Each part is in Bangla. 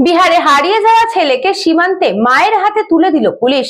বিহারে হারিয়ে যাওয়া ছেলেকে সীমান্তে মায়ের হাতে তুলে দিল পুলিশ।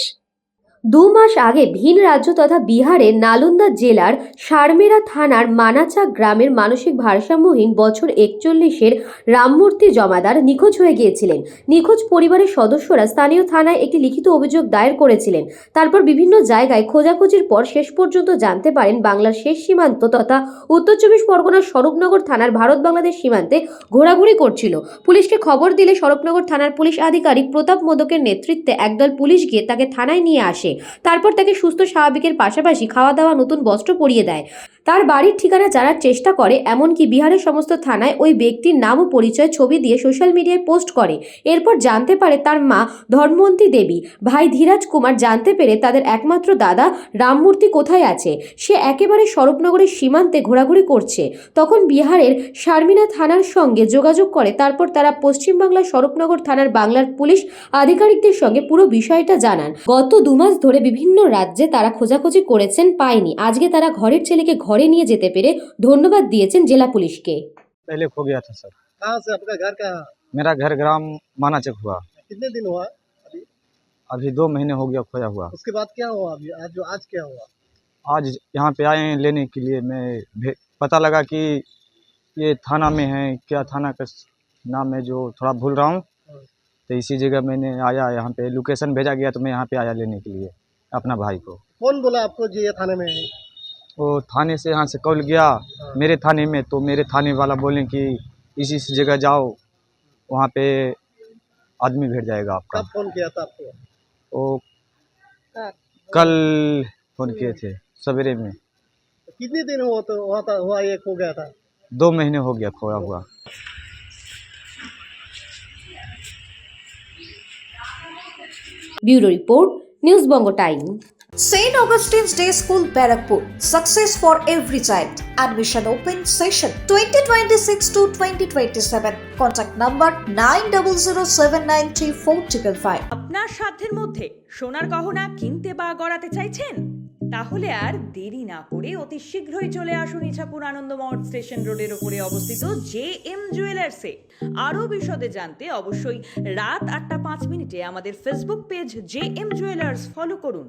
2 মাস আগে ভিন রাজ্য তথা বিহারের নালন্দা জেলার সারমেরা থানার মানাচা গ্রামের মানসিক ভারসাম্যহীন বছর 41-এর রামমূর্তি জমাদার নিখোঁজ হয়ে গিয়েছিলেন। নিখোঁজ পরিবারের সদস্যরা স্থানীয় থানায় একটি লিখিত অভিযোগ দায়ের করেছিলেন। তারপর বিভিন্ন জায়গায় খোঁজাখুঁজির পর শেষ পর্যন্ত জানতে পারেন বাংলার শেষ সীমান্ত তথা উত্তর 24 পরগনার স্বরূপনগর থানার ভারত বাংলাদেশ সীমান্তে ঘোরাঘুরি করছিল। পুলিশকে খবর দিলে স্বরূপনগর থানার পুলিশ আধিকারিক প্রতাপ মোদকের নেতৃত্বে একদল পুলিশ গিয়ে তাকে থানায় নিয়ে আসে। তারপর তাকে সুস্থ স্বাভাবিকের পাশাপাশি খাওয়া দাওয়া, নতুন বস্ত্র পরিয়ে দেয়। তার বাড়ির ঠিকানা জানার চেষ্টা করে, এমনকি বিহারের সমস্ত থানায় ওই ব্যক্তির নাম ও পরিচয় ছবি দিয়ে সোশ্যাল মিডিয়ায় পোস্ট করে। এরপর জানতে পারে তার মা ধর্মন্তী দেবী, ভাই ধীরাজ কুমার জানতে পেরে তাদের একমাত্র দাদা রামমূর্তি কোথায় আছে। সে একেবারে স্বরূপনগরের সীমান্তে ঘোরাঘুরি করছে। তখন বিহারের সারমিনা থানার সঙ্গে যোগাযোগ করে। তারপর তারা পশ্চিমবাংলার স্বরূপনগর থানার বাংলার পুলিশ আধিকারিকদের সঙ্গে পুরো বিষয়টা জানান। গত 2 মাস ধরে বিভিন্ন রাজ্যে তারা খোঁজাখুঁজি করেছেন, পায়নি। আজকে তারা ঘরের ছেলেকে ঘরে নিয়ে যেতে পেরে ধন্যবাদ দিয়েছেন জেলা পুলিশকে। पहले खो गया था सर। कहाँ से आपका घर कहाँ? मेरा घर ग्राम मानाचक हुआ। कितने दिन हुआ अभी? अभी 2 महीने हो गया खोया हुआ। उसके बाद क्या हुआ अभी? आज क्या हुआ? आज यहाँ पे आए हैं लेने के लिए। मैं पता लगा कि ये थाना में है, क्या थाना का नाम है जो थोड़ा भूल रहा हूँ। तो इसी जगह मैंने आया, यहाँ पे लोकेशन भेजा गया तो मैं यहाँ पे आया लेने के लिए अपना भाई को। कौन बोला आपको जी ये थाने में है? वो थाने से यहाँ से कॉल गया मेरे थाने में, तो मेरे थाने वाला बोले कि इसी जगह जाओ, वहाँ पे आदमी भेज जाएगा आपका। कब फोन किया था आपको? वो कल फोन किए थे सवेरे में। कितने दिन हुआ तो हुआ ये खो गया था? 2 महीने हो गया खोया हुआ। Bureau report, news Banga time. St. Augustine's Day School, Barakpur. Success for every child. Admission open session 2026 to 2027. Contact number 9007934555. আপনার সাধ্যের মধ্যে সোনার গহনা কিনতে বা গড়াতে চাইছেন? তাহলে আর দেরি না করে অতি শীঘ্রই চলে আসুন ইছাপুর আনন্দমঠ স্টেশন রোডের উপরে অবস্থিত JM জুয়েলার্সে। আরও বিশদে জানতে অবশ্যই রাত 8টা 5 মিনিটে আমাদের Facebook page JM jewellers follow করুন।